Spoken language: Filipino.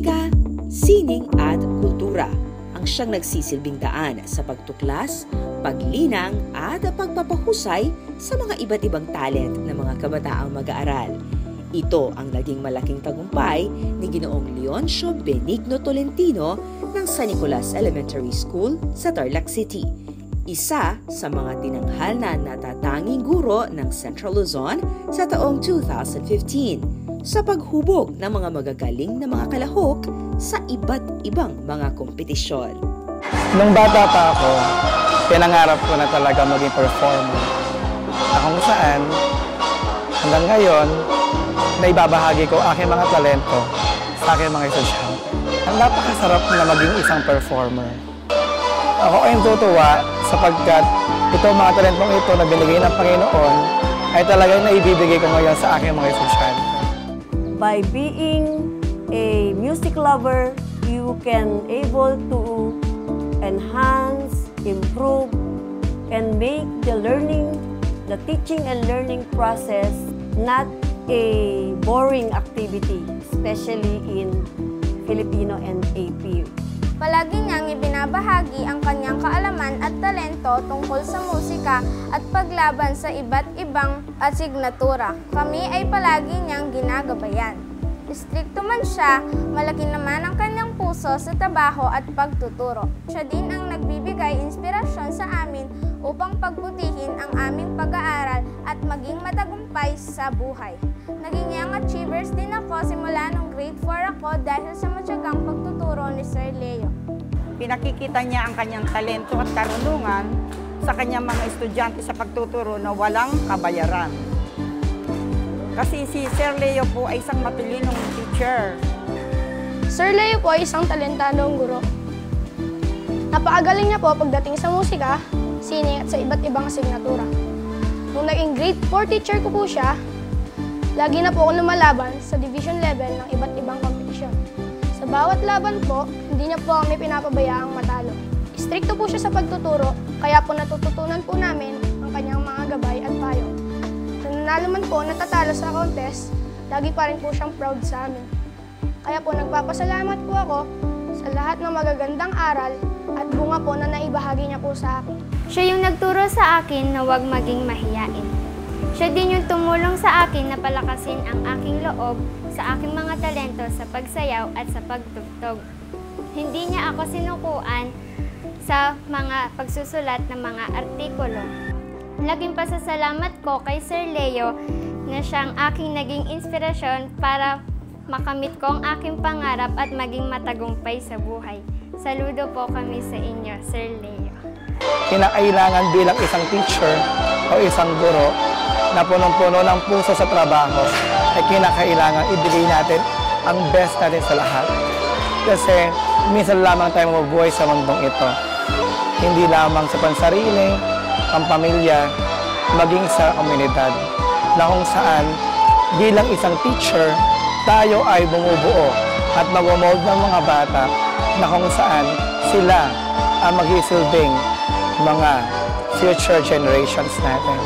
musika, sining at kultura ang siyang nagsisilbing daan sa pagtuklas, paglinang at pagpapahusay sa mga iba't ibang talent ng mga kabataang mag-aaral. Ito ang naging malaking tagumpay ni Ginoong Leoncio Benigno Tolentino ng San Nicolas Elementary School sa Tarlac City. Isa sa mga tinanghal na natatanging guro ng Central Luzon sa taong 2015 sa paghubog ng mga magagaling na mga kalahok sa iba't ibang mga kompetisyon. Nung bata pa ako, pinangarap ko na talaga maging performer. Na kung saan, hanggang ngayon, naibabahagi ko aking mga talento sa aking mga estudyante. Ang napakasarap na maging isang performer. Ako ay tutuwa sapagkat itong mga talentong ito na binigay ng Panginoon ay talagang naibibigay ko ngayon sa aking mga estudyante. By being a music lover, you can able to enhance, improve, and make the teaching and learning process not a boring activity, especially in Filipino and AP. Palagi niyang ibinabahagi ang kanyang kaalaman at talento tungkol sa musika at paglaban sa iba't ibang asignatura. Kami ay palagi niyang ginagabayan. Istrikto man siya, malaki naman ang kanyang puso sa trabaho at pagtuturo. Siya din ang nagbibigay inspirasyon sa amin upang pagbutihin ang aming pag-aaral at maging matagumpay sa buhay. Naging young achievers din ako simula nung grade 4 ako dahil sa matyagang pagtuturo ni Sir Leo. Pinakikita niya ang kanyang talento at karunungan sa kanyang mga estudyante sa pagtuturo na walang kabayaran. Kasi si Sir Leo po ay isang matilinong teacher. Sir Leo po ay isang talentadong guro. Napakagaling niya po pagdating sa musika, sining at sa iba't ibang asignatura. Nung naging grade 4 teacher ko po siya, lagi na po ako lumalaban sa division level ng iba't ibang kompetisyon. Sa bawat laban po, hindi niya po kami pinapabayaang matalo. Istrikto po siya sa pagtuturo, kaya po natututunan po namin ang kanyang mga gabay at payo. Nanalo man po natatalo sa contest, lagi pa rin po siyang proud sa amin. Kaya po nagpapasalamat po ako sa lahat ng magagandang aral at bunga po na naibahagi niya po sa akin. Siya yung nagturo sa akin na huwag maging mahiyain. Siya din yung tumulong sa akin na palakasin ang aking loob sa aking mga talento sa pagsayaw at sa pagtugtog. Hindi niya ako sinukuan sa mga pagsusulat ng mga artikulo. Laging pasasalamat ko kay Sir Leo na siyang aking naging inspirasyon para makamit ko ang aking pangarap at maging matagumpay sa buhay. Saludo po kami sa inyo, Sir Leo. Kinakailangan bilang isang teacher o isang guro na punong-puno ng puso sa trabaho ay kinakailangan ibigay natin ang best natin sa lahat. Kasi minsan lamang tayo mabubuhay sa mundong ito. Hindi lamang sa pansarili, pampamilya, maging sa komunidad. Na kung saan bilang isang teacher, tayo ay bumubuo at mag-mold ng mga bata na kung saan sila ang magsisilbing mga future generations natin.